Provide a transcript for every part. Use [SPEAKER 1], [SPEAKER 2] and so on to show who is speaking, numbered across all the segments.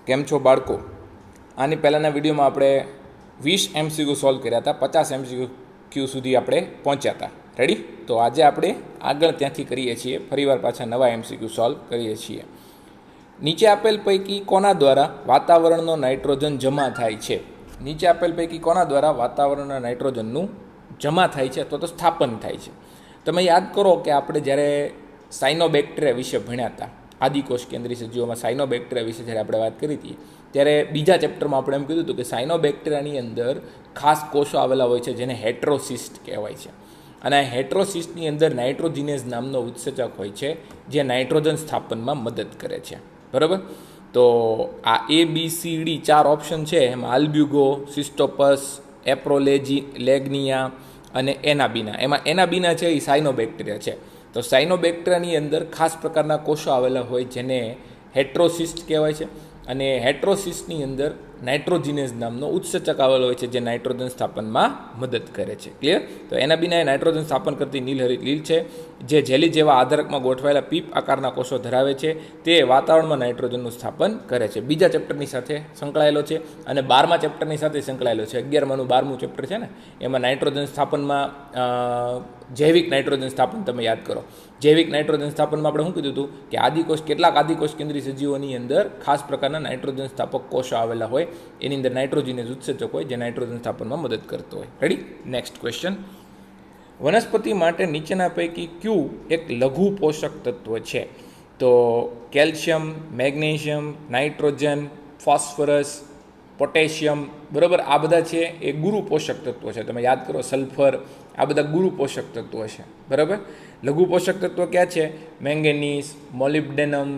[SPEAKER 1] કેમ છો બાળકો? આની પહેલાંના વિડીયોમાં આપણે 20 MCQ સોલ્વ કર્યા હતા, 50 MCQ સુધી આપણે પહોંચ્યા હતા. રેડી? તો આજે આપણે આગળ ત્યાંથી કરીએ છીએ, ફરીવાર પાછા નવા MCQ સોલ્વ કરીએ છીએ. નીચે આપેલ પૈકી કોના દ્વારા વાતાવરણનો નાઇટ્રોજન જમા થાય છે? નીચે આપેલ પૈકી કોના દ્વારા વાતાવરણના નાઇટ્રોજનનું જમા થાય છે અથવા તો સ્થાપન થાય છે? તમે યાદ કરો કે આપણે જ્યારે સાયનોબેક્ટેરિયા વિશે ભણ્યા હતા, આદિકોષ કેન્દ્રીય સજીવોમાં સાયનોબેક્ટેરિયા વિશે જ્યારે આપણે વાત કરી હતી, ત્યારે બીજા ચેપ્ટરમાં આપણે એમ કીધું હતું કે સાયનોબેક્ટેરિયાની અંદર ખાસ કોષો આવેલા હોય છે જેને હેટ્રોસિસ્ટ કહેવાય છે. અને આ હેટ્રોસિસ્ટની અંદર નાઇટ્રોજિનેઝ નામનો ઉત્સેચક હોય છે જે નાઇટ્રોજન સ્થાપનમાં મદદ કરે છે. બરાબર? તો આ ABCD 4 ઓપ્શન છે, એમાં આલ્બ્યુગો, સિસ્ટોપસ, એપ્રોલેગ્નિયા અને એનાબીના. એમાં એનાબીના છે એ સાયનોબેક્ટેરિયા છે. તો સાયનોબેક્ટેરિયાની અંદર ખાસ પ્રકારના કોષો આવેલા હોય જેને હેટ્રોસિસ્ટ કહેવાય છે. અને હેટ્રોસિસ્ટની અંદર નાઇટ્રોજિનેઝ નામનો ઉત્સેચક આવેલો હોય છે જે નાઇટ્રોજન સ્થાપનમાં મદદ કરે છે. ક્લિયર? તો એનાબીના એ નાઇટ્રોજન સ્થાપન કરતી નીલહરિત લીલ છે જે જેલી જેવા આધારકમાં ગોઠવાયેલા પીપ આકારના કોષો ધરાવે છે. તે વાતાવરણમાં નાઇટ્રોજનનું સ્થાપન કરે છે. બીજા ચેપ્ટરની સાથે સંકળાયેલો છે અને 12મા ચેપ્ટરની સાથે સંકળાયેલો છે. 11માનું 12મું ચેપ્ટર છે ને, એમાં નાઇટ્રોજન સ્થાપનમાં જૈવિક નાઇટ્રોજન સ્થાપન તમે યાદ કરો. જૈવિક નાઇટ્રોજન સ્થાપનમાં આપણે શું કીધું હતું કે કેટલાક આદિકોષ કેન્દ્રીય સજીવોની અંદર ખાસ પ્રકારના નાઇટ્રોજન સ્થાપક કોષો આવેલા હોય, એની અંદર નાઇટ્રોજિનેઝ ઉત્સેચક હોય જે નાઇટ્રોજન સ્થાપનમાં મદદ કરતો હોય. રેડી? Next question. વનસ્પતિ માટે નીચેના પૈકી કયું એક લઘુ પોષક તત્વ છે? તો calcium, magnesium, nitrogen, phosphorus, potassium. બરાબર? આ બધા છે એ ગુરુ પોષક તત્વો છે. તમે યાદ કરો, સલ્ફર, આ બધા ગુરુ પોષક તત્વો છે. બરાબર? લઘુ પોષક તત્વો ક્યાં છે? Manganese, molybdenum,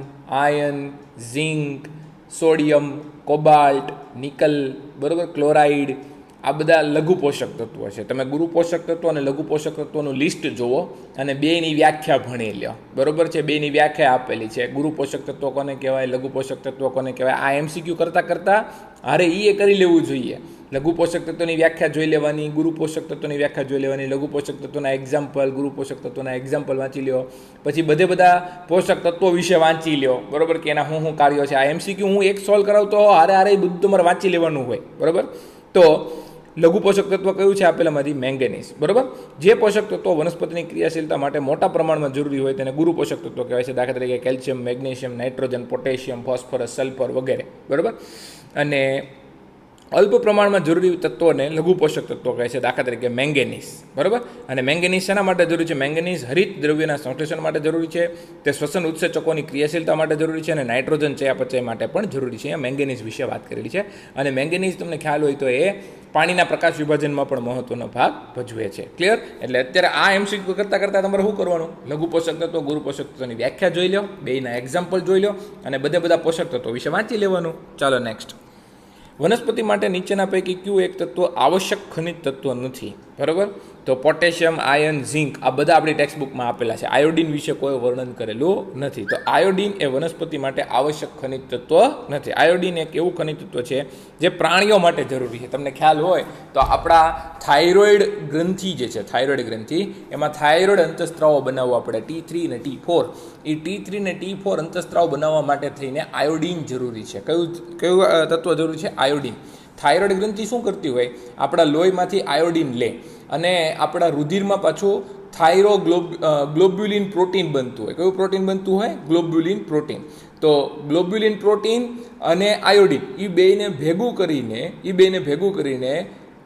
[SPEAKER 1] iron, zinc, sodium, cobalt, nickel, બરાબર, ક્લોરાઇડ. આ બધા લઘુ પોષક તત્વો છે. તમે ગુરુ પોષક તત્વો અને લઘુ પોષક તત્વોનું લિસ્ટ જુઓ અને બેની વ્યાખ્યા ભણી લો. બરાબર છે? બેની વ્યાખ્યા આપેલી છે. ગુરુ પોષક તત્વો કોને કહેવાય, લઘુ પોષક તત્વો કોને કહેવાય. આ MCQ કરતાં અરે એ કરી લેવું જોઈએ. લઘુ પોષક તત્વોની વ્યાખ્યા જોઈ લેવાની, ગુરુ પોષક તત્વોની વ્યાખ્યા જોઈ લેવાની, લઘુ પોષક તત્વોના એક્ઝામ્પલ, ગુરુ પોષક તત્વોના એક્ઝામ્પલ વાંચી લ્યો. પછી બધા પોષક તત્વો વિશે વાંચી લ્યો. બરાબર? કે એના શું કાર્યો છે. આ MCQ હું એક સોલ્વ કરાવતો હારે બધું તમારે વાંચી લેવાનું હોય. બરાબર? તો લઘુ પોષક તત્વ કયું છે? આપેલામાંથી મેંગેનીઝ. બરાબર? જે પોષક તત્વો વનસ્પતિની ક્રિયાશીલતા માટે મોટા પ્રમાણમાં જરૂરી હોય તેને ગુરુ પોષક તત્વો કહેવાય છે. દાખલા તરીકે calcium, magnesium, nitrogen, potassium, phosphorus, sulphur વગેરે. બરાબર? અને અલ્પ પ્રમાણમાં જરૂરી તત્વોને લઘુ પોષક તત્વો કહે છે. દાખલા તરીકે મેંગેનીઝ. બરાબર? અને મેંગેનીઝ શેના માટે જરૂરી છે? મેંગેનીઝ હરિત દ્રવ્યના સંશ્લેષણ માટે જરૂરી છે, તે શ્વસન ઉત્સેચકોની ક્રિયાશીલતા માટે જરૂરી છે અને નાઇટ્રોજન ચયાપચય માટે પણ જરૂરી છે. અહીંયા મેંગેનીઝ વિશે વાત કરેલી છે. અને મેંગેનીઝ તમને ખ્યાલ હોય તો એ પાણીના પ્રકાશ વિભાજનમાં પણ મહત્વનો ભાગ ભજવે છે. ક્લિયર? એટલે અત્યારે આ MCQ કરતાં તમારે શું કરવાનું? લઘુ પોષક તત્વો, ગુરુ પોષક તત્વોની વ્યાખ્યા જોઈ લો, બેના એક્ઝામ્પલ જોઈ લો અને બધા પોષક તત્વો વિશે વાંચી લેવાનું. ચાલો નેક્સ્ટ. વનસ્પતિ માટે નીચેના પૈકી કયું એક તત્વ આવશ્યક ખનિજ તત્વ નથી? બરાબર? તો પોટેશિયમ, આયર્ન, ઝિંક આ બધા આપણી ટેક્સ્ટબુકમાં આપેલા છે. આયોડિન વિશે કોઈ વર્ણન કરેલું નથી. તો આયોડિન એ વનસ્પતિ માટે આવશ્યક ખનિજ તત્વ નથી. આયોડિન એક એવું ખનિજ તત્વ છે જે પ્રાણીઓ માટે જરૂરી છે. તમને ખ્યાલ હોય તો આપણા થાઇરોઇડ ગ્રંથિ જે છે, થાઇરોઇડ ગ્રંથિ, એમાં થાઇરોઇડ અંતઃસ્ત્રાવો બનાવવા પડે, T3 અને T4. એ T3 અને T4 અંતઃસ્ત્રાવ બનાવવા માટે થઈને આયોડિન જરૂરી છે. કયું તત્વ જરૂરી છે? આયોડિન. થાઇરોઇડ ગ્રંથિ શું કરતી હોય? આપણા લોહીમાંથી આયોડિન લે અને આપણા રુધિરમાં પાછું ગ્લોબ્યુલિન પ્રોટીન બનતું હોય. કયું પ્રોટીન બનતું હોય? ગ્લોબ્યુલિન પ્રોટીન. તો ગ્લોબ્યુલિન પ્રોટીન અને આયોડિન એ બેને ભેગું કરીને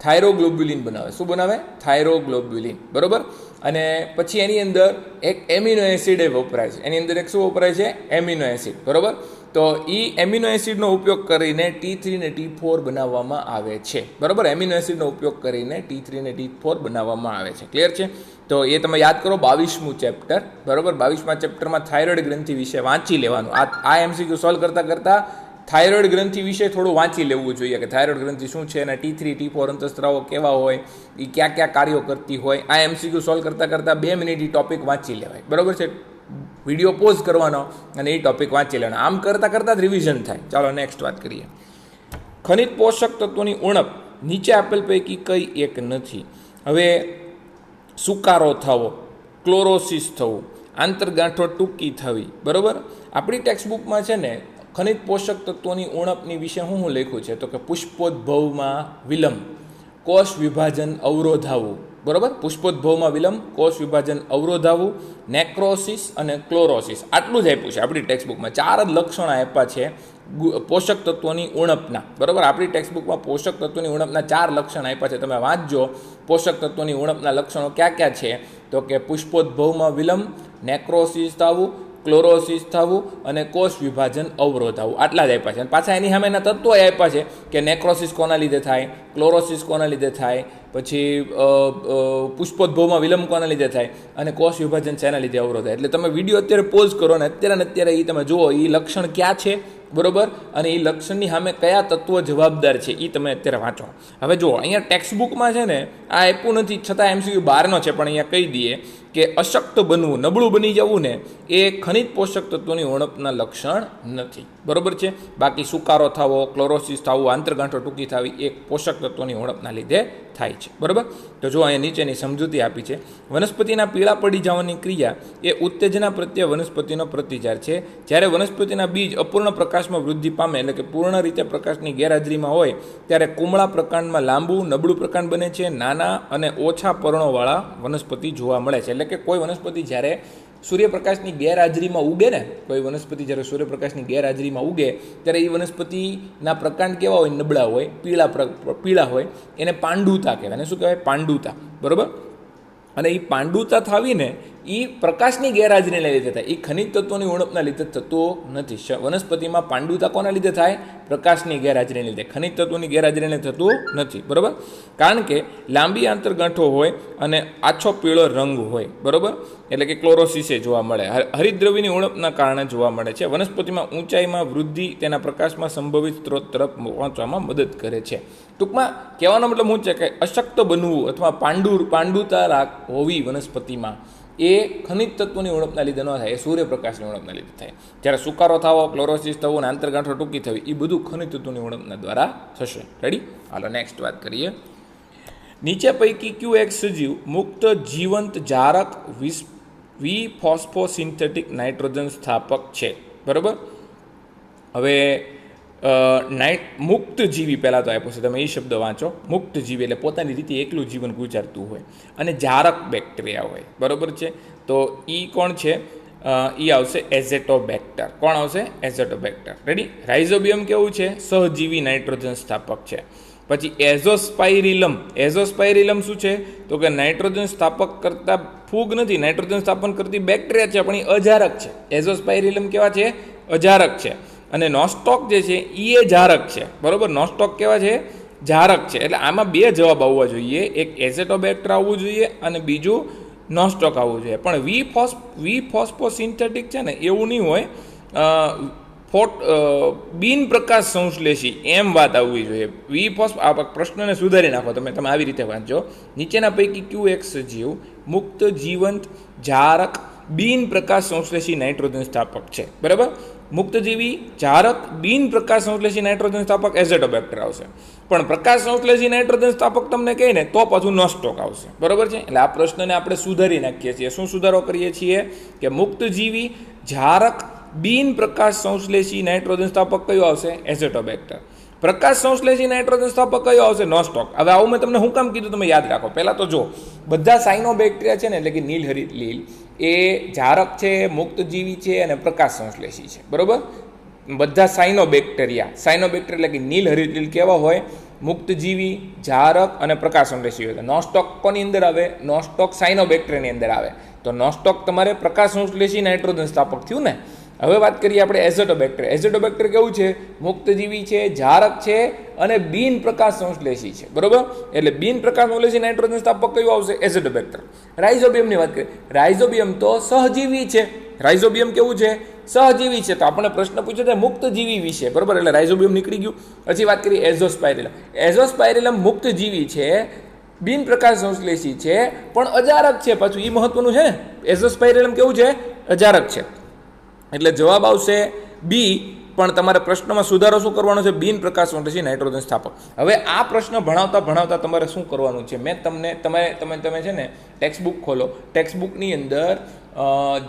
[SPEAKER 1] થાઇરોગ્લોબ્યુલિન બનાવે. શું બનાવે? થાઇરોગ્લોબ્યુલિન. બરાબર? અને પછી એની અંદર એક એમિનો એસિડ વપરાય છે. એની અંદર એક શું વપરાય છે? Amino acid. બરાબર? તો એ એમિનો એસિડનો ઉપયોગ કરીને T3 અને T4 બનાવવામાં આવે છે. બરાબર? એમિનો એસિડનો ઉપયોગ કરીને T3 અને T4 બનાવવામાં આવે છે. ક્લિયર છે? તો એ તમે યાદ કરો, 22મું ચેપ્ટર. બરાબર? 22મા ચેપ્ટરમાં થાઇરોઇડ ગ્રંથિ વિશે વાંચી લેવાનું. આ MCQ સોલ્વ કરતાં થાઇરોઇડ ગ્રંથિ વિશે થોડું વાંચી લેવું જોઈએ કે થાઇરોઇડ ગ્રંથિ શું છે અને T3, T4 અંતઃસ્ત્રાવો કેવા હોય, એ કયા કાર્યો કરતી હોય. આ MCQ સોલ્વ કરતાં 2 મિનિટ એ ટોપિક વાંચી લેવાય. બરાબર છે? વિડીયો પોઝ કરવાનો અને એ ટોપિક વાંચી લેવાનો. આમ કરતાં જ રિવિઝન થાય. ચાલો નેક્સ્ટ વાત કરીએ. ખનિજ પોષક તત્વોની ઉણપ નીચે આપેલ પૈકી કઈ એક નથી? હવે સુકારો થવો, ક્લોરોસિસ થવું, આંતરગાંઠો ટૂંકી થવી. બરાબર? આપણી ટેક્સ્ટબુકમાં છે ને ખનિજ પોષક તત્વોની ઉણપની વિશે હું લખ્યું છે તો કે પુષ્પોદ્ભવમાં વિલંબ, કોષ વિભાજન અવરોધાવું, બરાબર, પુષ્પોદ્ભવમાં વિલંબ, કોષ વિભાજન અવરોધાવું, નેક્રોસિસ અને ક્લોરોસિસ, આટલું જ આપ્યું છે આપણી ટેક્સ્ટબુકમાં. 4 જ લક્ષણો આપ્યા છે પોષક તત્વોની ઉણપના, બરાબર. આપણી ટેક્સ્ટબુકમાં પોષક તત્વોની ઉણપના 4 લક્ષણ આપ્યા છે. તમે વાંચજો પોષક તત્વોની ઉણપના લક્ષણો ક્યાં ક્યાં છે તો કે પુષ્પોદ્ભવમાં વિલંબ, નેક્રોસિસ થવું, ક્લોરોસિસ થવું અને કોષ વિભાજન અવરોધાવું, આટલા જ આપ્યા છે. અને પાછા એની સામેના તત્વો આપ્યા છે કે નેક્રોસિસ કોના લીધે થાય, ક્લોરોસિસ કોના લીધે થાય, પછી પુષ્પોદ્ભવમાં વિલંબ કોના લીધે થાય અને કોષ વિભાજન શેના લીધે અવરોધાય. એટલે તમે વિડીયો અત્યારે પોઝ કરો ને અત્યારે એ તમે જુઓ એ લક્ષણ ક્યાં છે, બરાબર, અને એ લક્ષણની સામે કયા તત્વો જવાબદાર છે એ તમે અત્યારે વાંચો. હવે જુઓ અહીંયા ટેક્સ્ટબુકમાં છે ને આ આપ્યું નથી, છતાં MCQ 12નો છે, પણ અહીંયા કહી દઈએ કે અશક્ત બનવું, નબળું બની જવું ને એ ખનિજ પોષક તત્વોની ઉણપના લક્ષણ નથી, બરાબર છે. બાકી સુકારો થવો, ક્લોરોસિસ થવું, આંતરગાંઠો ટૂંકી થવી એ પોષક તત્વોની ઉણપના લીધે થાય છે, બરાબર. તો જો અહીંયા નીચેની સમજૂતી આપી છે. વનસ્પતિના પીળા પડી જવાની ક્રિયા એ ઉત્તેજના પ્રત્યે વનસ્પતિનો પ્રતિચાર છે. જ્યારે વનસ્પતિના બીજ અપૂર્ણ પ્રકાશમાં વૃદ્ધિ પામે, એટલે કે પૂર્ણ રીતે પ્રકાશની ગેરહાજરીમાં હોય ત્યારે કુમળા પ્રકાંડમાં લાંબુ નબળું પ્રકાંડ બને છે. નાના અને ઓછા પર્ણોવાળા વનસ્પતિ જોવા મળે છે. એટલે કે કોઈ વનસ્પતિ જ્યારે સૂર્યપ્રકાશની ગેરહાજરીમાં ઉગે ને, કોઈ વનસ્પતિ જ્યારે સૂર્યપ્રકાશની ગેરહાજરીમાં ઉગે ત્યારે એ વનસ્પતિના પ્રકાંડ કેવા હોય, નબળા હોય, પીળા હોય, એને પાંડુતા કહેવાય. એને શું કહેવાય? પાંડુતા, બરાબર. અને એ પાંડુતા થવીને એ પ્રકાશની ગેરહાજરીને લીધે થાય, એ ખનિજ તત્વોની ઉણપના લીધે થતો નથી. વનસ્પતિમાં પાંડુતા કોના લીધે થાય? પ્રકાશની ગેરહાજરીને લીધે. ખનિજ તત્વોની ગેરહાજરીને થતું નથી, બરાબર. કારણ કે લાંબી આંતરગાંઠો હોય અને આછો પીળો રંગ હોય, બરાબર, એટલે કે ક્લોરોસિસે જોવા મળે. હરિતદ્રવ્યની ઉણપના કારણે જોવા મળે છે. વનસ્પતિમાં ઊંચાઈમાં વૃદ્ધિ તેના પ્રકાશમાં સંભવિત સ્ત્રોત તરફ પહોંચવામાં મદદ કરે છે. ટૂંકમાં કહેવાનો મતલબ શું છે કે અશક્ત બનવું અથવા પાંડુતા હોવી વનસ્પતિમાં એ ખનિજ તત્વોની ઉણપના લીધે ન થાય, એ સૂર્યપ્રકાશની ઉણપના લીધે થાય. જ્યારે સુકારો થવો, ક્લોરોસિસ થવું અને આંતરગાંઠો ટૂંકી થવી એ બધું ખનિજ તત્વોની ઉણપના દ્વારા થશે. રેડી? હાલો નેક્સ્ટ વાત કરીએ. નીચે પૈકી કયું એક સજીવ મુક્ત જીવંત જારક વિફોસ્ફોસિન્થેટિક નાઇટ્રોજન સ્થાપક છે, બરાબર. હવે મુક્તજીવી પહેલાં તો આપ્યો છે, તમે એ શબ્દ વાંચો. મુક્તજીવી એટલે પોતાની રીતે એકલું જીવન ગુજારતું હોય અને જારક બેક્ટેરિયા હોય, બરાબર છે. તો એ કોણ છે? એ આવશે એઝેટોબેક્ટર. કોણ આવશે? એઝેટોબેક્ટર. રેડી? રાઇઝોબિયમ કેવું છે? સહજીવી નાઇટ્રોજન સ્થાપક છે. પછી એઝોસ્પાઇરિલમ શું છે? તો કે નાઇટ્રોજન સ્થાપક કરતા ફૂગ નથી, નાઇટ્રોજન સ્થાપન કરતી બેક્ટેરિયા છે, પણ એ અજારક છે. એઝોસ્પાઇરિલમ કેવા છે? અજારક છે. અને નોસ્ટોક જે છે એ જારક છે, બરાબર. નોસ્ટોક કેવા છે? જારક છે. એટલે આમાં 2 જવાબ આવવા જોઈએ, એક એઝેટોબેક્ટર આવવું જોઈએ અને બીજું નોસ્ટોક આવવું જોઈએ. પણ વિફોસ્ફોસિન્થેટિક છે ને એવું નહીં હોય, બિન પ્રકાશ સંશ્લેષી એમ વાત આવવી જોઈએ. આ પ્રશ્નને સુધારી નાખો તમે આવી રીતે વાંચો. નીચેના પૈકી કયું એક સજીવ મુક્ત જીવંત જારક બિન પ્રકાશ સંશ્લેષી નાઇટ્રોજન સ્થાપક છે, બરાબર. મુક્તજીવી જારક બિન પ્રકાશ સંશ્લેષી નાઇટ્રોજન સ્થાપક એઝેટોબેક્ટર આવશે. પણ પ્રકાશ સંશ્લેષી નાઇટ્રોજન સ્થાપક તમને કહે ને તો પાછું નોસ્ટોક આવશે, બરાબર છે. એટલે આ પ્રશ્નને આપણે સુધારી નાખીએ છીએ. શું સુધારો કરીએ છીએ કે મુક્તજીવી જારક બિન પ્રકાશ સંશ્લેષી નાઇટ્રોજન સ્થાપક કયો આવશે? એઝેટોબેક્ટર. પ્રકાશ સંશ્લેષી નાઇટ્રોજન સ્થાપક કયો આવશે? નોસ્ટોક. હવે આવું મેં તમને શું કામ કીધું તમે યાદ રાખો. પહેલાં તો જો બધા સાયનોબેક્ટેરિયા છે ને, એટલે કે નીલ હરિત લીલ, એ જારક છે, મુક્તજીવી છે અને પ્રકાશ સંશ્લેષી છે, બરાબર. બધા સાયનોબેક્ટેરિયા એટલે કે નીલ હરિત લીલ કેવા હોય? મુક્તજીવી, જારક અને પ્રકાશ સંશ્લેષી હોય. નોસ્ટોક કોની અંદર આવે? નોસ્ટોક સાયનોબેક્ટેરિયાની અંદર આવે. તો નોસ્ટોક તમારે પ્રકાશ સંશ્લેષી નાઇટ્રોજન સ્થાપક થયું ને. હવે વાત કરીએ આપણે એઝેટોબેક્ટર. એઝેટોબેક્ટર કેવું છે? મુક્તજીવી છે, જારક છે અને બિન પ્રકાશ સંશ્લેષી છે, બરોબર. એટલે બિન પ્રકાશ સંશ્લેષી નાઇટ્રોજન સ્થાપક કયું આવશે? એઝેટોબેક્ટર. રાઇઝોબિયમની વાત કરીએ. રાઇઝોબિયમ તો સહજીવી છે. રાઇઝોબિયમ કેવું છે? સહજીવી છે. તો આપણે પ્રશ્ન પૂછ્યો છે મુક્તજીવી વિશે, બરોબર. એટલે રાઇઝોબિયમ નીકળી ગયું. પછી વાત કરીએ એઝોસ્પાઇરિલમ. એઝોસ્પાઇરિલમ મુક્તજીવી છે, બિન પ્રકાશ સંશ્લેષી છે, પણ અજારક છે. પાછું એ મહત્વનું છે ને. એઝોસ્પાઇરિલમ કેવું છે? અજારક છે. એટલે જવાબ આવશે બી. પણ તમારે પ્રશ્નમાં સુધારો શું કરવાનો છે? બિન પ્રકાશ સંશ્લેષી નાઇટ્રોજન સ્થાપક. હવે આ પ્રશ્ન ભણાવતા તમારે શું કરવાનું છે? મેં તમે છે ને ટેક્સ્ટબુક ખોલો. ટેક્સ્ટબુકની અંદર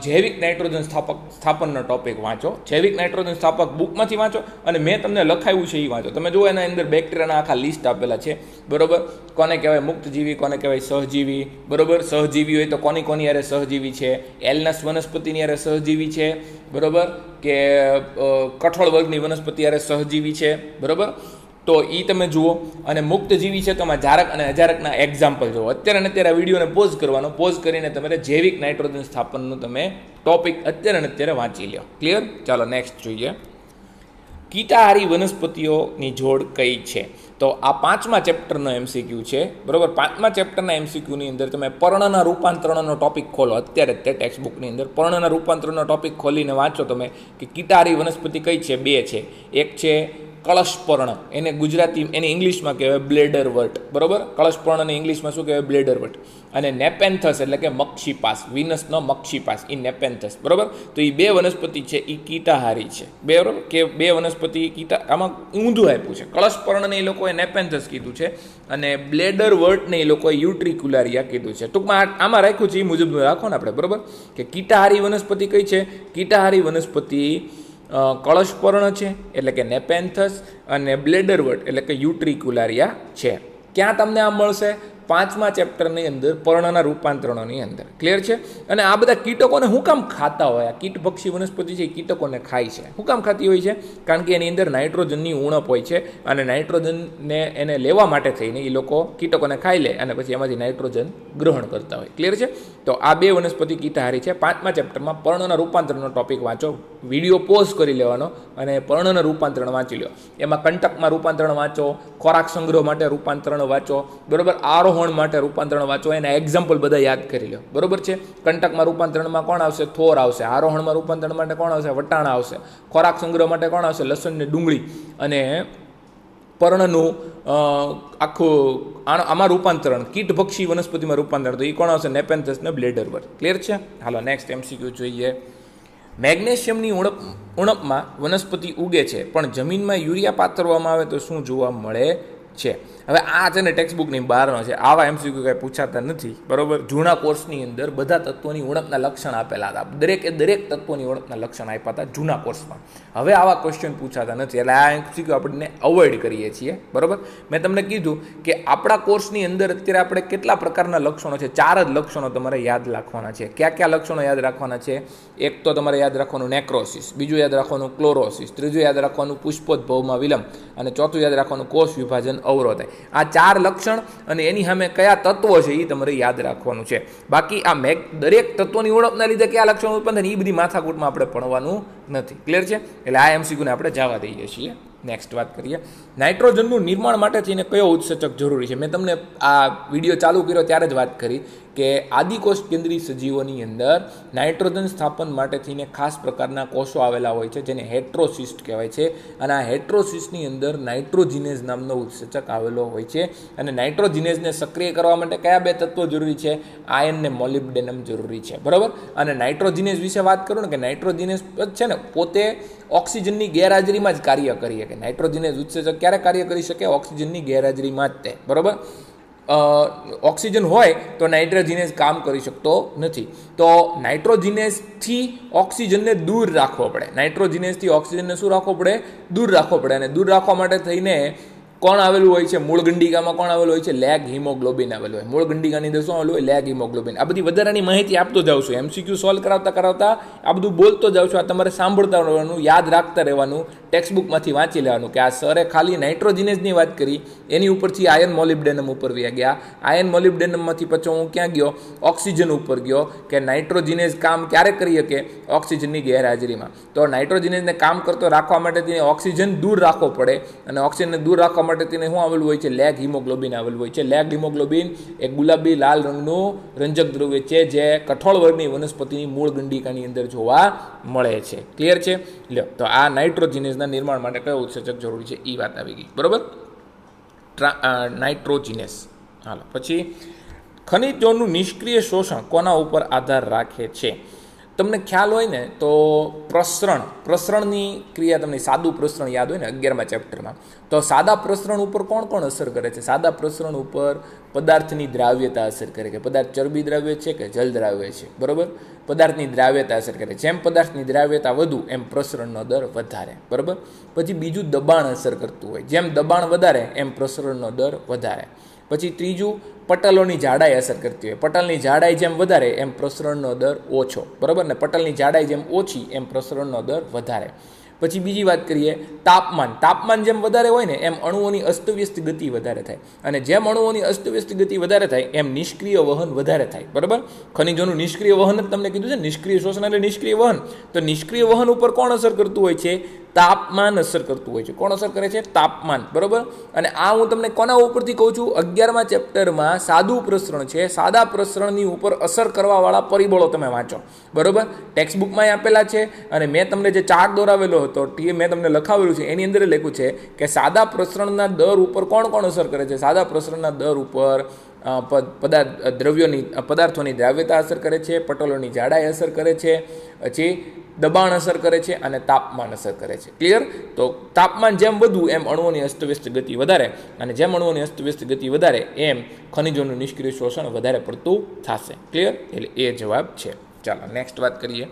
[SPEAKER 1] જૈવિક નાઇટ્રોજન સ્થાપનનો ટોપિક વાંચો. જૈવિક નાઇટ્રોજન સ્થાપક બુકમાંથી વાંચો અને મેં તમને લખાવ્યું છે એ વાંચો. તમે જુઓ એના અંદર બેક્ટેરિયાના આખા લિસ્ટ આપેલા છે, બરોબર. કોને કહેવાય મુક્તજીવી, કોને કહેવાય સહજીવી, બરોબર. સહજીવી હોય તો કોની યારે સહજીવી છે, એલનસ વનસ્પતિની યારે સહજીવી છે, બરોબર, કે કઠોળ વર્ગની વનસ્પતિ યારે સહજીવી છે, બરોબર. તો એ તમે જુઓ. અને મુક્તજીવી છે તો જારક અને અજારકના એક્ઝામ્પલ જુઓ. અત્યારે આ વિડીયોને પોઝ કરવાનો, પોઝ કરીને તમારે જૈવિક નાઇટ્રોજન સ્થાપનનું તમે ટોપિક અત્યારે વાંચી લો. ક્લિયર? ચાલો નેક્સ્ટ જોઈએ. કીટાહારી વનસ્પતિઓની જોડ કઈ છે? તો આ 5મા ચેપ્ટરનો MCQ છે, બરોબર. 5મા ચેપ્ટરના MCQની અંદર તમે પર્ણના રૂપાંતરણનો ટોપિક ખોલો. અત્યારે તે ટેક્સ્ટબુકની અંદર પર્ણના રૂપાંતરણનો ટોપિક ખોલીને વાંચો તમે કે કીટાહારી વનસ્પતિ કઈ છે. 2 છે. એક છે કળશપર્ણ, એને ગુજરાતી એને ઇંગ્લિશમાં કહેવાય બ્લેડરવર્ટ, બરોબર. કળશપર્ણને ઇંગ્લિશમાં શું કહેવાય? બ્લેડરવર્ટ. અને નેપેન્થસ એટલે કે મક્ષીપાસ, વિનસનો મક્ષીપાસ, એ નેપેન્થસ, બરોબર. તો એ 2 વનસ્પતિ છે એ કીટાહારી છે, બરોબર. કે 2 વનસ્પતિ કીટા, આમાં ઊંધું આપ્યું છે. કળશપર્ણને એ લોકોએ નેપેન્થસ કીધું છે અને બ્લેડરવર્ટને એ લોકોએ યુટ્રિક્યુલારિયા કીધું છે. ટૂંકમાં આમાં રાખ્યું છે એ મુજબ રાખો ને આપણે, બરોબર. કે કીટાહારી વનસ્પતિ કઈ છે? કીટાહારી વનસ્પતિ કળશપર્ણ છે એટલે કે નેપેન્થસ, અને બ્લેડરવર્ટ એટલે કે યુટ્રિક્યુલારિયા છે. ક્યાં તમને આ મળશે? 5મા ચેપ્ટરની અંદર પર્ણના રૂપાંતરણોની અંદર. ક્લિયર છે? અને આ બધા કીટકોને હું કામ ખાતા હોય? આ કીટભક્ષી વનસ્પતિ છે એ કીટકોને ખાય છે. શું કામ ખાતી હોય છે? કારણ કે એની અંદર નાઇટ્રોજનની ઉણપ હોય છે અને નાઇટ્રોજનને એને લેવા માટે થઈને એ લોકો કીટકોને ખાઈ લે અને પછી એમાંથી નાઇટ્રોજન ગ્રહણ કરતા હોય. ક્લિયર છે? તો આ 2 વનસ્પતિ કીટાહારી છે. 5મા ચેપ્ટરમાં પર્ણના રૂપાંતરણનો ટોપિક વાંચો. વિડીયો પોઝ કરી લેવાનો અને પર્ણના રૂપાંતરણ વાંચી લો. એમાં કંટકમાં રૂપાંતરણ વાંચો, ખોરાક સંગ્રહ માટે રૂપાંતરણ વાંચો, બરોબર. આરોહણ માટે રૂપાંતરણ વાંચો. એના એક્ઝામ્પલ બધા યાદ કરી લો, બરોબર છે. કંટકમાં રૂપાંતરણમાં કોણ આવશે? થોર આવશે. આરોહણમાં રૂપાંતરણ માટે કોણ આવશે? વટાણા આવશે. ખોરાક સંગ્રહ માટે કોણ આવશે? લસણ ને ડુંગળી. અને પર્ણનું આખું આમાં રૂપાંતરણ, કીટભક્ષી વનસ્પતિમાં રૂપાંતરણ, તો એ કોણ આવશે? નેપેન્થસ ને બ્લેડરવર્ટ. ક્લિયર છે? હાલો નેક્સ્ટ MCQ જોઈએ. મેગ્નેશિયમની ઉણપમાં વનસ્પતિ ઉગે છે પણ જમીનમાં યુરિયા પાથરવામાં આવે તો શું જોવા મળે છે? હવે આ છે ને ટેક્સ્ટબુકની બહારનો છે. આવા MCQ કંઈ પૂછાતા નથી, બરોબર. જૂના કોર્સની અંદર બધા તત્વોની ઉણપના લક્ષણ આપેલા હતા. દરેક તત્વોની ઉણપના લક્ષણ આપ્યા હતા જૂના કોર્સમાં. હવે આવા ક્વેશ્ચન પૂછાતા નથી, એટલે આ MCQ આપણને અવોઇડ કરીએ છીએ, બરોબર. મેં તમને કીધું કે આપણા કોર્સની અંદર અત્યારે આપણે કેટલા પ્રકારના લક્ષણો છે? 4 જ લક્ષણો તમારે યાદ રાખવાના છે. કયા લક્ષણો યાદ રાખવાના છે? એક તો તમારે યાદ રાખવાનું નેક્રોસિસ, બીજું યાદ રાખવાનું ક્લોરોસિસ, ત્રીજું યાદ રાખવાનું પુષ્પોદ્ભવમાં વિલંબ, અને ચોથું યાદ રાખવાનું કોષ વિભાજન અવરોધ. આ 4 લક્ષણ અને એની સામે કયા તત્વો છે એ તમારે યાદ રાખવાનું છે. બાકી આ દરેક તત્વોની ઉણપના લીધે કયા લક્ષણો ઉત્પન્ન થાય એ બધી માથાકૂટમાં આપણે ભણવાનું નથી. ક્લિયર છે? એટલે આ MCQને આપણે જવા દઈએ છીએ. નેક્સ્ટ વાત કરીએ. નાઇટ્રોજનનું નિર્માણ માટે થઈને કયો ઉત્સેચક જરૂરી છે? મેં તમને આ વિડીયો ચાલુ કર્યો ત્યારે જ વાત કરી કે આદિકોષ કેન્દ્રીય સજીવોની અંદર નાઇટ્રોજન સ્થાપન માટે થઈને ખાસ પ્રકારના કોષો આવેલા હોય છે જેને હેટ્રોસિસ્ટ કહેવાય છે. અને આ હેટ્રોસિસ્ટની અંદર નાઇટ્રોજિનેઝ નામનો ઉત્સેચક આવેલો હોય છે. અને નાઇટ્રોજિનેઝને સક્રિય કરવા માટે કયા 2 તત્વો જરૂરી છે? આયર્ન ને મોલિબ્ડેનમ જરૂરી છે, બરાબર. અને નાઇટ્રોજિનેઝ વિશે વાત કરું ને કે નાઇટ્રોજિનેઝ છે ને પોતે ઓક્સિજનની ગેરહાજરીમાં જ કાર્ય કરી શકે. નાઇટ્રોજિનેઝ ઉત્સેચક ક્યારે કાર્ય કરી શકે? ઓક્સિજનની ગેરહાજરીમાં જ તે, બરાબર. ઓક્સિજન હોય તો નાઇટ્રોજિનેઝ કામ કરી શકતો નથી. તો નાઇટ્રોજિનેઝથી ઓક્સિજનને દૂર રાખવો પડે. નાઇટ્રોજિનેઝથી ઓક્સિજનને શું રાખવો પડે? દૂર રાખવો પડે. અને દૂર રાખવા માટે થઈને કોણ આવેલું હોય છે? મૂળ ગંડિકામાં કોણ આવેલું હોય છે? લેગ હિમોગ્લોબિન આવેલું હોય. મૂળ ગંડિકાની અંદર શું આવેલું હોય? Leghaemoglobin. આ બધી વધારાની માહિતી આપતો જાઉં છું. MCQ સોલ્વ કરાવતા આ બધું બોલતો જાઉં છું. આ તમારે સાંભળતા રહેવાનું, યાદ રાખતા રહેવાનું, ટેક્સ્ટબુકમાંથી વાંચી લેવાનું કે આ સરે ખાલી નાઇટ્રોજિનેઝની વાત કરી, એની ઉપરથી આયર્ન મોલિબ્ડેનમ ઉપર વ્યા ગયા. આયર્ન મોલિબ્ડેનમમાંથી પછી હું ક્યાં ગયો? ઓક્સિજન ઉપર ગયો કે નાઇટ્રોજિનેઝ કામ ક્યારે કરી શકે? ઓક્સિજનની ગેરહાજરીમાં. તો નાઇટ્રોજિનેઝને કામ કરતો રાખવા માટે તેને ઓક્સિજન દૂર રાખવો પડે. અને ઓક્સિજનને દૂર રાખવા માટે તેને શું આવેલું હોય છે? લેગ હિમોગ્લોબિન આવેલું હોય છે. લેગ હિમોગ્લોબિન એક ગુલાબી લાલ રંગનું રંજક દ્રવ્ય છે જે કઠોળ વર્ગની વનસ્પતિની મૂળ ગંડિકાની અંદર જોવા મળે છે. ક્લિયર છે? લ્યો, તો આ નાઇટ્રોજિનેઝના નિર્માણ માટે કયો ઉત્સેચક જરૂરી છે એ વાત આવી ગઈ, બરોબર. નાઇટ્રોજિનેઝ. હાલો પછી ખનિજોનું નિષ્ક્રિય શોષણ કોના ઉપર આધાર રાખે છે? તમને ખ્યાલ હોય ને તો પ્રસરણની ક્રિયા, તમને સાદું પ્રસરણ યાદ હોય ને 11મા ચેપ્ટરમાં, તો સાદા પ્રસરણ ઉપર કોણ કોણ અસર કરે છે? સાદા પ્રસરણ ઉપર પદાર્થની દ્રાવ્યતા અસર કરે કે પદાર્થ ચરબી દ્રાવ્ય છે કે જલ દ્રાવ્ય છે, બરાબર? પદાર્થની દ્રાવ્યતા અસર કરે. જેમ પદાર્થની દ્રાવ્યતા વધુ એમ પ્રસરણનો દર વધારે, બરાબર? પછી બીજું દબાણ અસર કરતું હોય, જેમ દબાણ વધારે એમ પ્રસરણનો દર વધારે. પછી ત્રીજું પટલોની જાડાઈ અસર કરતી હોય, પટલની જાડાઈ જેમ વધારે એમ પ્રસરણનો દર ઓછો, બરાબર ને? પટલની જાડાઈ જેમ ઓછી એમ પ્રસરણનો દર વધારે. પછી બીજી વાત કરીએ તાપમાન જેમ વધારે હોય ને એમ અણુઓની અસ્તવ્યસ્ત ગતિ વધારે થાય, અને જેમ અણુઓની અસ્તવ્યસ્ત ગતિ વધારે થાય એમ નિષ્ક્રિય વહન વધારે થાય, બરાબર? ખનિજોનું નિષ્ક્રિય વહન જ તમને કીધું છે, નિષ્ક્રિય શોષણ એટલે નિષ્ક્રિય વહન. તો નિષ્ક્રિય વહન ઉપર કોણ અસર કરતું હોય છે? તાપમાન અસર કરતું હોય છે. કોણ અસર કરે છે? તાપમાન, બરાબર? અને આ હું તમને કોના ઉપરથી કહું છું? 11મા ચેપ્ટરમાં સાદું પ્રસરણ છે, સાદા પ્રસરણની ઉપર અસર કરવાવાળા પરિબળો તમે વાંચો, બરાબર? ટેક્સ્ટબુકમાં આપેલા છે, અને મેં તમને જે ચાર્ટ દોરાવેલો હતો મેં તમને લખાવેલું છે એની અંદર લખ્યું છે કે સાદા પ્રસરણના દર ઉપર કોણ કોણ અસર કરે છે? સાદા પ્રસરણના દર ઉપર પદાર્થોની દ્રાવ્યતા અસર કરે છે, પટલોની જાડાઈ અસર કરે છે, પછી દબાણ અસર કરે છે અને તાપમાન અસર કરે છે. ક્લિયર? તો તાપમાન જેમ વધુ એમ અણુઓની અસ્તવ્યસ્ત ગતિ વધારે, અને જેમ અણુઓની અસ્તવ્યસ્ત ગતિ વધારે એમ ખનિજોનું નિષ્ક્રિય શોષણ વધારે પડતું થશે. ક્લિયર? એટલે એ જવાબ છે. ચાલો નેક્સ્ટ વાત કરીએ.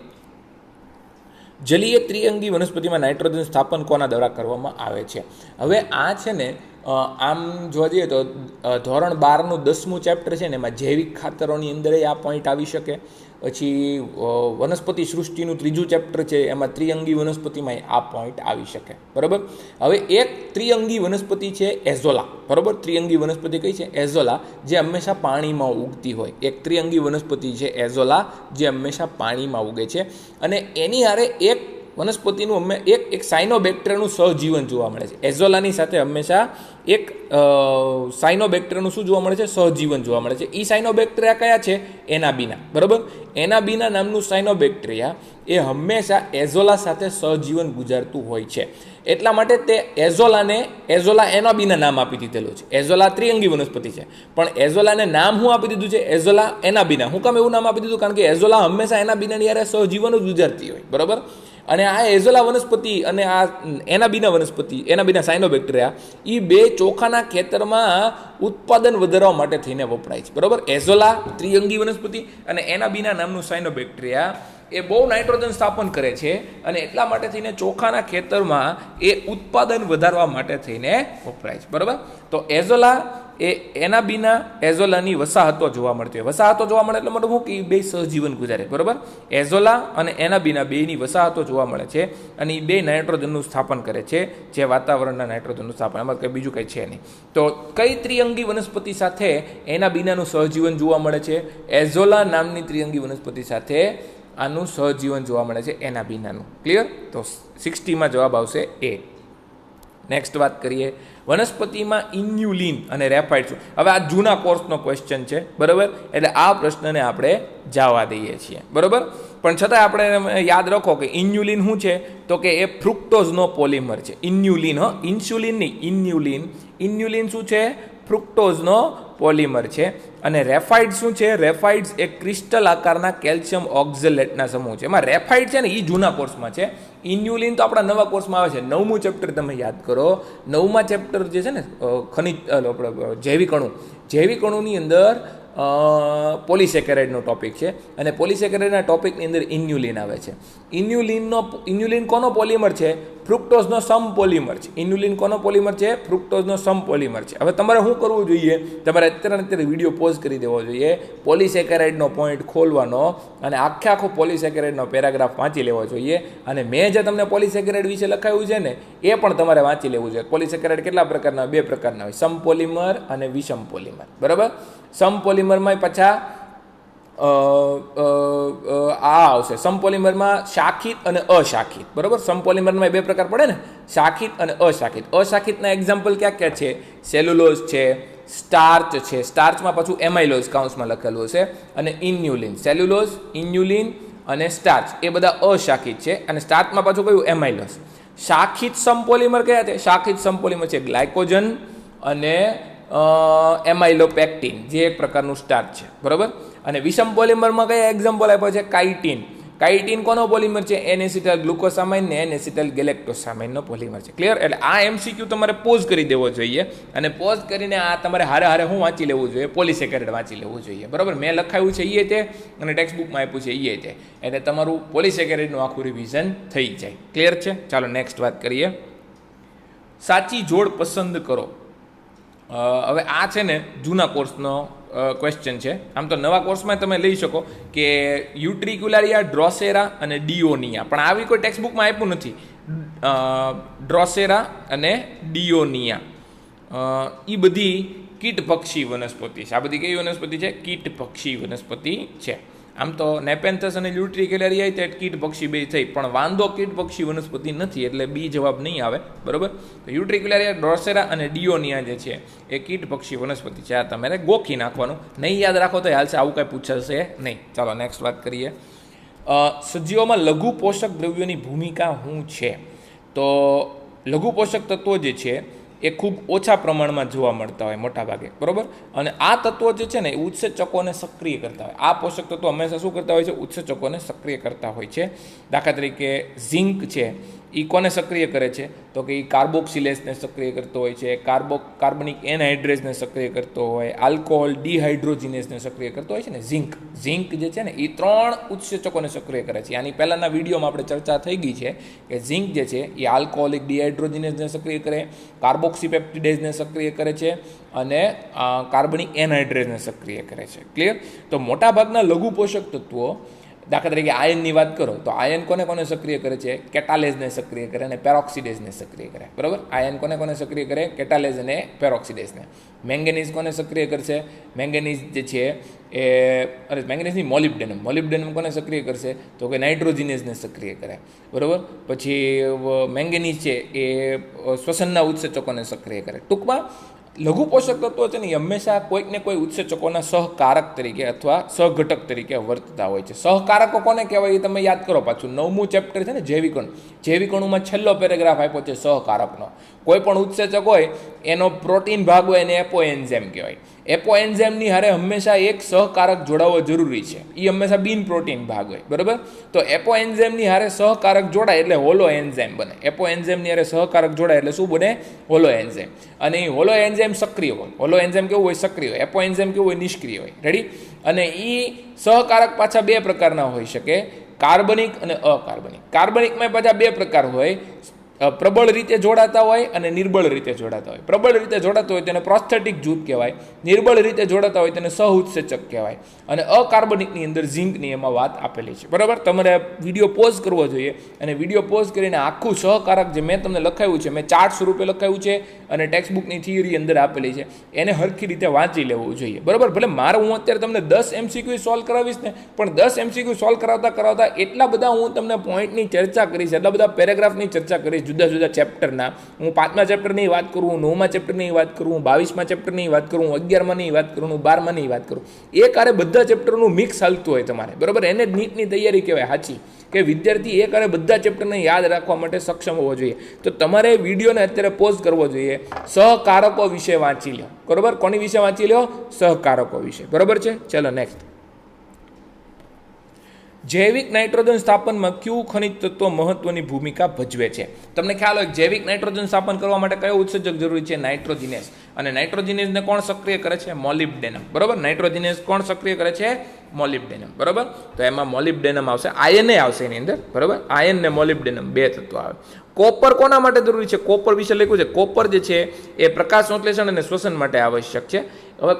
[SPEAKER 1] જલીય ત્રિઅંગી વનસ્પતિમાં નાઇટ્રોજન સ્થાપન કોના દ્વારા કરવામાં આવે છે? હવે આ છે ને આમ જોવા જઈએ તો ધોરણ 12નું 10મું ચેપ્ટર છે ને એમાં જૈવિક ખાતરોની અંદર આ પોઈન્ટ આવી શકે. પછી વનસ્પતિ સૃષ્ટિનું 3જું ચેપ્ટર છે એમાં ત્રિઅંગી વનસ્પતિમાં આ પોઈન્ટ આવી શકે, બરાબર? હવે એક ત્રિઅંગી વનસ્પતિ છે એઝોલા, બરાબર? ત્રિઅંગી વનસ્પતિ કઈ છે? એઝોલા, જે હંમેશા પાણીમાં ઉગતી હોય. એક ત્રિઅંગી વનસ્પતિ છે એઝોલા, જે હંમેશા પાણીમાં ઉગે છે, અને એની હારે એક વનસ્પતિનું એક સાયનોબેક્ટેરિયાનું સહજીવન જોવા મળે છે. એઝોલાની સાથે હંમેશા એક સાયનોબેક્ટેરિયાનું શું જોવા મળે છે? સહજીવન જોવા મળે છે. એ સાયનોબેક્ટેરિયા કયા છે? એનાબીના, બરાબર? એનાબીના નામનું સાયનોબેક્ટેરિયા એ હંમેશા એઝોલા સાથે સહજીવન ગુજારતું હોય છે. એટલા માટે તે એઝોલા એનાબીના નામ આપી દીધેલું છે. એઝોલા ત્રિઅંગી વનસ્પતિ છે, પણ એઝોલાને નામ શું આપી દીધું છે? એઝોલા એનાબીના. હું કામ એવું નામ આપી દીધું? કારણ કે એઝોલા હંમેશા એનાબીનાની યારે સહજીવન જ ગુજારતી હોય, બરાબર? અને આ એઝોલા વનસ્પતિ અને આ એનાબીના સાયનોબેક્ટેરિયા એ બે ચોખાના ખેતરમાં ઉત્પાદન વધારવા માટે થઈને વપરાય છે, બરાબર? એઝોલા ત્રિઅંગી વનસ્પતિ અને એનાબીના નામનું સાયનોબેક્ટેરિયા એ બહુ નાઇટ્રોજન સ્થાપન કરે છે, અને એટલા માટે થઈને ચોખાના ખેતરમાં એ ઉત્પાદન વધારવા માટે થઈને વપરાય છે, બરાબર? તો એઝોલા એ એઝોલાની વસાહતો જોવા મળતી હોય. વસાહતો જોવા મળે એટલે મતલબ શું કે બે સહજીવન ગુજારે, બરાબર? એઝોલા અને એનાબીના બેની વસાહતો જોવા મળે છે, અને એ બે નાઇટ્રોજનનું સ્થાપન કરે છે, જે વાતાવરણના નાઇટ્રોજનનું સ્થાપન. એમાં કંઈ બીજું કંઈ છે નહીં. તો કઈ ત્રિઅંગી વનસ્પતિ સાથે એનાબીનાનું સહજીવન જોવા મળે છે? એઝોલા નામની ત્રિઅંગી વનસ્પતિ સાથે આનું સહજીવન જોવા મળે છે, એનાબીનાનું. ક્લિયર? તો 60માં જવાબ આવશે એ. નેક્સ્ટ વાત કરીએ. વનસ્પતિમાં ઇન્યુલિન અને રેફાઇડ શું? હવે આ જૂના કોર્સનો ક્વેશ્ચન છે, બરાબર? એટલે આ પ્રશ્નને આપણે જવા દઈએ છીએ, બરાબર? પણ છતાં આપણે યાદ રાખો કે ઇન્યુલિન શું છે? તો કે એ ફ્રુક્ટોઝનો પોલિમર છે. ઇન્યુલિન, ઇન્સ્યુલિન નહીં, ઇન્યુલિન શું છે? ફ્રુક્ટોઝનો પોલિમર છે. અને રેફાઇડ શું છે? રેફાઇડ્સ એક ક્રિસ્ટલ આકારના કેલ્શિયમ ઓક્ઝેલેટના સમૂહ છે. એમાં રેફાઇડ છે ને એ જૂના કોર્સમાં છે. ઇન્યુલિન તો આપણા નવા કોર્સમાં આવે છે. 9મું ચેપ્ટર તમે યાદ કરો. 9મા ચેપ્ટર જે છે ને જૈવિક અણુની અંદર પોલિસેકેરાઇડનો ટોપિક છે, અને પોલિસેકેરાઇડના ટોપિકની અંદર ઇન્યુલિન આવે છે. ઇન્યુલિન કોનો પોલિમર છે? ફ્રુક્ટોઝનો સમ પોલિમર છે. ઇન્યુલિન કોનો પોલિમર છે? ફ્રુક્ટોઝનો સમ પોલિમર છે. હવે તમારે શું કરવું જોઈએ? તમારે અત્યારે વિડીયો પોઝ કરી દેવો જોઈએ, પોલિસેકેરાઇડનો પોઈન્ટ ખોલવાનો, અને આખો પોલિસેકેરાઇડનો પેરાગ્રાફ વાંચી લેવો જોઈએ. અને મેં જે તમને પોલિસેકેરાઇડ વિશે લખાયું છે ને એ પણ તમારે વાંચી લેવું જોઈએ. પોલિસેકેરાઇડ કેટલા પ્રકારના? 2 પ્રકારના હોય, સમ પોલિમર અને વિષમ પોલિમર, બરાબર? સમ પોલિમરમાં પાછા આ આવશે. સમપોલિમરમાં શાખિત અને અશાખિત, બરાબર? સમપોલિમરમાં 2 પ્રકાર પડે ને, શાખિત અને અશાખિત. અશાખિતના એક્ઝામ્પલ ક્યાં છે? સેલ્યુલોઝ છે, સ્ટાર્ચ છે. સ્ટાર્ચમાં પાછું એમાઇલોઝ કાઉન્સમાં લખેલું હશે, અને ઇન્યુલિન. સેલ્યુલોઝ, ઇન્યુલિન અને સ્ટાર્ચ એ બધા અશાખિત છે, અને સ્ટાર્ચમાં પાછું કયું? એમાઇલોઝ. શાખિત સમપોલિમર કયા છે? શાખિત સમપોલિમર છે ગ્લાયકોજન અને એમાઇલોપેક્ટિન, જે એક પ્રકારનું સ્ટાર્ચ છે, બરાબર? અને વિષમ પોલિમરમાં કયા એક્ઝામ્પલ આપ્યા છે? કાઇટિન. કાઇટીન કોનો પોલિમર છે? એન એસિટાઇલ ગ્લુકોસામાઇન ને એન એસિટાઇલ ગેલેક્ટોસામાઇનનો પોલિમર છે. ક્લિયર? એટલે આ એમસીક્યુ તમારે પોઝ કરી દેવો જોઈએ અને પોઝ કરીને આ તમારે હારે હારે હું વાંચી લેવું જોઈએ, પોલિસેકેરાઇડ વાંચી લેવું જોઈએ. બરાબર? મેં લખાયું છે એ તે અને ટેક્સ્ટ બુકમાં આપ્યું છે એ તે, એટલે તમારું પોલિસેકેરાઇડનું આખું રિવિઝન થઈ જાય. ક્લિયર છે? ચાલો નેક્સ્ટ વાત કરીએ. સાચી જોડ પસંદ કરો. હવે આ છે ને જૂના કોર્સનો ક્વેશ્ચન છે. આમ તો નવા કોર્સમાં તમે લઈ શકો કે યુટ્રિક્યુલારિયા, ડ્રોસેરા અને ડિયોનિયા, પણ આવી કોઈ ટેક્સ્ટ બુકમાં આપ્યું નથી. ડ્રોસેરા અને ડિયોનિયા એ બધી કીટપક્ષી વનસ્પતિ છે. આ બધી કઈ વનસ્પતિ છે? કીટપક્ષી વનસ્પતિ છે. આમ તો નેપેન્થસ અને યુટ્રિક્યુલારિયા તે કીટપક્ષી બે થઈ, પણ વાંધો કીટપક્ષી વનસ્પતિ નથી, એટલે બી જવાબ નહીં આવે. બરાબર? તો યુટ્રિક્યુલારિયા, ડ્રોસેરા અને ડિયોનિયા જે છે એ કીટપક્ષી વનસ્પતિ છે. આ તમારે ગોખી નાખવાનું, નહીં યાદ રાખો તો હાલશે, આવું કાંઈ પૂછાશે નહીં. ચાલો નેક્સ્ટ વાત કરીએ. સજીવોમાં લઘુ પોષક દ્રવ્યોની ભૂમિકા શું છે? તો લઘુ પોષક તત્વો જે છે એ ખૂબ ઓછા પ્રમાણમાં જોવા મળતા હોય મોટાભાગે. બરાબર? અને આ તત્વો જે છે ને એ ઉત્સેચકોને સક્રિય કરતા હોય. આ પોષક તત્વો હંમેશા શું કરતા હોય છે? ઉત્સેચકોને સક્રિય કરતા હોય છે. દાખલા તરીકે ઝિંક છે એ કોને સક્રિય કરે છે? તો કે એ કાર્બોક્સિલેસને સક્રિય કરતો હોય છે, કાર્બનિક એનહાઇડ્રેસને સક્રિય કરતો હોય, આલ્કોહોલ ડિહાઇડ્રોજિનેસને સક્રિય કરતો હોય છે ને ઝિંક જે છે ને એ 3 ઉત્સેચકોને સક્રિય કરે છે. આની પહેલાંના વિડીયોમાં આપણે ચર્ચા થઈ ગઈ છે કે ઝિંક જે છે એ આલ્કોહોલિક ડિહાઇડ્રોજિનેસને સક્રિય કરે, કાર્બોક્સીપેપ્ટિડેઝને સક્રિય કરે છે અને કાર્બનિક એનહાઇડ્રેસને સક્રિય કરે છે. ક્લિયર? તો મોટાભાગના લઘુ પોષક તત્વો, દાખલા તરીકે આયનની વાત કરો તો આયન કોને કોને સક્રિય કરે છે? કેટાલેઝને સક્રિય કરે અને પેરોક્સિડેઝને સક્રિય કરે. બરાબર? આયન કોને કોને સક્રિય કરે? કેટાલેઝ અને પેરોક્સિડેઝને. મેંગેનીઝ કોને સક્રિય કરશે? મેંગેનીઝ જે છે એ મેંગેનીઝની મોલિબ્ડેનમ કોને સક્રિય કરશે? તો કે નાઇટ્રોજિનેઝને સક્રિય કરે. બરાબર? પછી મેંગેનીઝ છે એ શ્વસનના ઉત્સેચકોને સક્રિય કરે. ટૂંકમાં લઘુ પોષક તત્વો છે ને એ હંમેશા કોઈક ને કોઈ ઉત્સેચકોના સહકારક તરીકે અથવા સહઘટક તરીકે વર્તતા હોય છે. સહકારકો કોને કહેવાય એ તમે યાદ કરો. પાછું 9મું ચેપ્ટર છે ને જૈવિકણુમાં છેલ્લો પેરેગ્રાફ આપ્યો છે સહકારકનો. કોઈ પણ ઉત્સેચક હોય એનો પ્રોટીન ભાગ હોય એને એપોએન્ઝાઇમ કહેવાય. એપોએન્ઝાઇમની હારે હંમેશા એક સહકારક જોડાવો જરૂરી છે. એ હંમેશા બિન પ્રોટીન ભાગ હોય. બરાબર? તો એપોએન્ઝાઇમની હારે સહકારક જોડાય એટલે હોલો એન્ઝાઇમ બને. એપોએન્ઝાઇમની હારે સહકારક જોડાય એટલે શું બને? Hollow enzyme. અને એ હોલો એન્ઝાઇમ સક્રિય હોય. હોલો એન્ઝાઇમ કેવું હોય? સક્રિય હોય. એપોએન્ઝાઇમ કેવું હોય? નિષ્ક્રિય હોય. રેડી? અને એ સહકારક પાછા 2 પ્રકારના હોઈ શકે, કાર્બનિક અને અકાર્બનિક. કાર્બનિકમાં પાછા 2 પ્રકાર હોય, પ્રબળ રીતે જોડાતા હોય અને નિર્બળ રીતે જોડાતા હોય. પ્રબળ રીતે જોડાતા હોય તેને પ્રોસ્થેટિક જૂથ કહેવાય, નિર્બળ રીતે જોડાતા હોય તેને સહઉત્સેચક કહેવાય. અને અકાર્બનિકની અંદર ઝિંકની એમાં વાત આપેલી છે. બરાબર? તમારે વિડીયો પોઝ કરવો જોઈએ અને વિડીયો પોઝ કરીને આખું સહકારક જે મેં તમને લખાવ્યું છે, મેં ચાર્ટ સ્વરૂપે લખાવ્યું છે અને ટેક્સ્ટ બુકની થિયરી અંદર આપેલી છે, એને હરખી રીતે વાંચી લેવું જોઈએ. બરાબર? ભલે હું અત્યારે તમને 10 MCQ સોલ્વ કરાવીશ ને, પણ 10 MCQ સોલ્વ કરાવતા એટલા બધા હું તમને પોઈન્ટની ચર્ચા કરીશ, એટલા બધા પેરેગ્રાફની ચર્ચા કરીશ જુદા જુદા ચેપ્ટરના. હું 5મા ચેપ્ટરની વાત કરું, 9મા ચેપ્ટરની વાત કરું, 22મા ચેપ્ટરની વાત કરું, 11માની વાત કરું, 12માની વાત કરું. એક આરે બધા ચેપ્ટરનું મિક્સ હાલતું હોય તમારે. બરાબર? એને જ નીટની તૈયારી કહેવાય સાચી, કે વિદ્યાર્થી એક આરે બધા ચેપ્ટરને યાદ રાખવા માટે સક્ષમ હોવો જોઈએ. તો તમારે વિડીયોને અત્યારે પોઝ કરવો જોઈએ, સહકારકો વિશે વાંચી લો. બરાબર? કોની વિશે વાંચી લો? સહકારકો વિશે. બરાબર છે? ચલો નેક્સ્ટ. જૈવિક નાઇટ્રોજન સ્થાપનમાં કયું ખનિજ તત્વ મહત્વની ભૂમિકા ભજવે છે? તમને ખ્યાલ હોય જૈવિક નાઇટ્રોજન સ્થાપન કરવા માટે કયો ઉત્સેચક જરૂરી છે? નાઇટ્રોજિનેસ. અને નાઇટ્રોજિનેસને કોણ સક્રિય કરે છે? મોલિબ્ડેનમ. બરાબર? નાઇટ્રોજિનેસ કોણ સક્રિય કરે છે? મોલિબ્ડેનમ. બરાબર? તો એમાં મોલિબ્ડેનમ આવશે, આયન આવશે એની અંદર. બરાબર? આયન ને મોલિબ્ડેનમ 2 તત્વો આવે. કોપર કોના માટે જરૂરી છે? કોપર વિશે લખ્યું છે. કોપર જે છે એ પ્રકાશ સંશ્લેષણ અને શ્વસન માટે આવશ્યક છે. હવે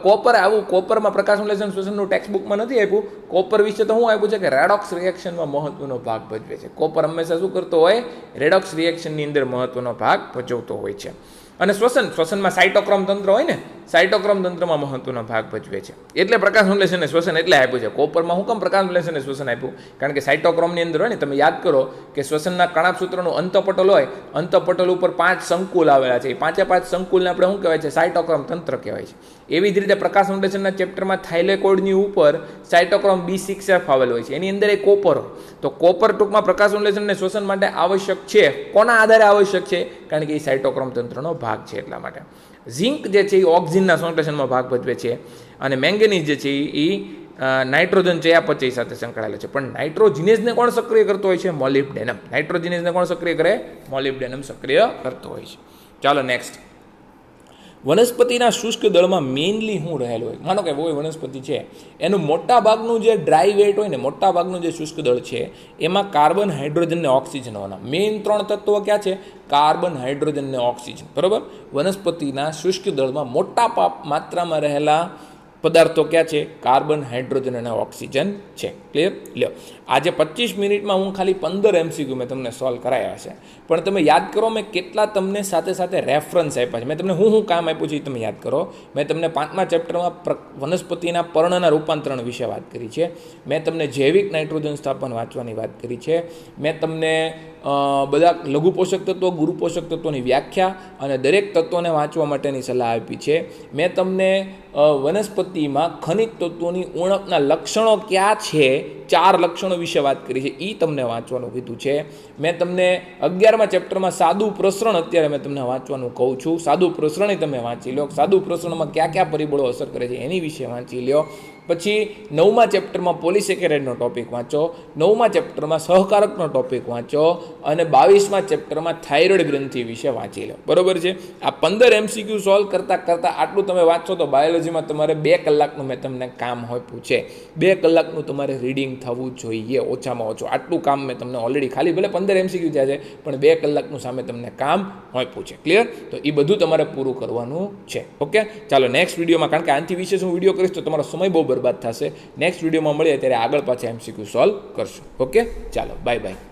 [SPEAKER 1] કોપરમાં પ્રકાશ સંશ્લેષણ શ્વસનનું ટેક્સ્ટ બુકમાં નથી આપ્યું. કોપર વિશે તો શું આપ્યું છે કે રેડોક્સ રિએક્શનમાં મહત્વનો ભાગ ભજવે છે. કોપર હંમેશા શું કરતો હોય? રેડોક્સ રિએક્શનની અંદર મહત્વનો ભાગ ભજવતો હોય છે. અને શ્વસનમાં સાઇટોક્રોમ તંત્ર હોય ને, સાઇટોક્રોમ તંત્રમાં મહત્વનો ભાગ ભજવે છે. એટલે પ્રકાશ સંશ્લેષણ અને શ્વસન એટલે આપ્યું છે. કોપરમાં હું કેમ પ્રકાશ સંશ્લેષણ અને શ્વસન આપ્યું? કારણ કે સાઇટોક્રોમની અંદર હોય ને, તમે યાદ કરો કે શ્વસનના કણાભસૂત્રનું અંતપટલ હોય, અંતપટલ ઉપર 5 સંકુલ આવેલા છે. એ 5 સંકુલને આપણે શું કહેવાય છે? સાઇટોક્રોમ તંત્ર કહેવાય છે. એવી જ રીતે પ્રકાશ સંશ્લેષણના ચેપ્ટરમાં થાઇલેકોઇડની ઉપર સાઇટોક્રોમ B6F આવેલો હોય છે, એની અંદર એક કોપર હોય. તો કોપર ટૂંકમાં પ્રકાશ સંશ્લેષણ અને શ્વસન માટે આવશ્યક છે. કોના આધારે આવશ્યક છે? કારણ કે એ સાઇટોક્રોમ તંત્રનો ભાગ છે એટલા માટે. ઝિંક જે છે એ ઓક્સિજનના સંશ્લેષણમાં ભાગ ભજવે છે અને મેંગેનીઝ જે છે એ નાઇટ્રોજન ચયાપચય સાથે સંકળાયેલો છે. પણ નાઇટ્રોજિનેઝને કોણ સક્રિય કરતો હોય છે? મોલિબ્ડેનમ. નાઇટ્રોજિનેઝને કોણ સક્રિય કરે? મોલિબ્ડેનમ સક્રિય કરતો હોય છે. ચાલો નેક્સ્ટ. વનસ્પતિના શુષ્ક દળમાં મેઇનલી શું રહેલું હોય? માનો કે કોઈ વનસ્પતિ છે, એનું મોટા ભાગનું જે ડ્રાય વેટ હોય ને, મોટા ભાગનું જે શુષ્ક દળ છે, એમાં કાર્બન, હાઇડ્રોજન ને ઓક્સિજન હોવાના. મેઇન 3 તત્વો ક્યાં છે? કાર્બન, હાઇડ્રોજન ને ઓક્સિજન. બરોબર. વનસ્પતિના શુષ્ક દળમાં મોટા માત્રામાં રહેલા પદાર્થો ક્યાં છે? કાર્બન, હાઇડ્રોજન અને ઓક્સિજન છે. ક્લિયર? લ્યો, આજે 25 મિનિટમાં હું ખાલી 15 MCQ મેં તમને સોલ્વ કરાયા છે. પણ તમે યાદ કરો, મેં કેટલા તમને સાથે સાથે રેફરન્સ આપ્યા છે. મેં તમને હું કામ આપ્યું છે એ તમે યાદ કરો. મેં તમને 5મા ચેપ્ટરમાં વનસ્પતિના પર્ણના રૂપાંતરણ વિશે વાત કરી છે. મેં તમને જૈવિક નાઇટ્રોજન સ્થાપન વાંચવાની વાત કરી છે. મેં તમને બધા લઘુ પોષક તત્વો, ગુરુ પોષક તત્વોની વ્યાખ્યા અને દરેક તત્વોને વાંચવા માટેની સલાહ આપી છે. મેં તમને વનસ્પતિમાં ખનિજ તત્વોની ઉણપના લક્ષણો ક્યાં છે, 4 લક્ષણો વિશે વાત કરી છે, એ તમને વાંચવાનું કીધું છે. મેં તમને 11મા ચેપ્ટરમાં સાદું પ્રસરણ અત્યારે મેં તમને વાંચવાનું કહું છું. સાદું પ્રસરણ તમે વાંચી લો. સાદું પ્રસરણમાં કયા કયા પરિબળો અસર કરે છે એની વિશે વાંચી લો. પછી 9મા ચેપ્ટરમાં પોલિસેકેરાઇડનો ટોપિક વાંચો. 9મા ચેપ્ટરમાં સહકારકનો ટોપિક વાંચો. અને 22મા ચેપ્ટરમાં થાઇરોઇડ ગ્રંથિ વિશે વાંચી લો. બરોબર છે. આ 15 MCQ સોલ્વ કરતાં આટલું તમે વાંચો તો બાયોલોજીમાં તમારે 2 કલાકનું મેં તમને કામ આપ્યું છે. 2 કલાકનું તમારે રીડિંગ થવું જોઈએ ઓછામાં ઓછું. આટલું કામ મેં તમને ઓલરેડી, ખાલી ભલે 15 MCQ થયા છે, પણ 2 કલાકનું સામે તમને કામ આપ્યું છે. ક્લિયર? તો એ બધું તમારે પૂરું કરવાનું છે. ઓકે, ચાલો નેક્સ્ટ વિડીયોમાં, કારણ કે આનાથી વિશેષ હું વિડીયો કરીશ તો તમારો સમય બહુ બરબાદ થશે. નેક્સ્ટ વિડીયોમાં મળીએ ત્યારે આગળ પાછા MCQ સોલ્વ કરશું. ઓકે, ચાલો બાય બાય.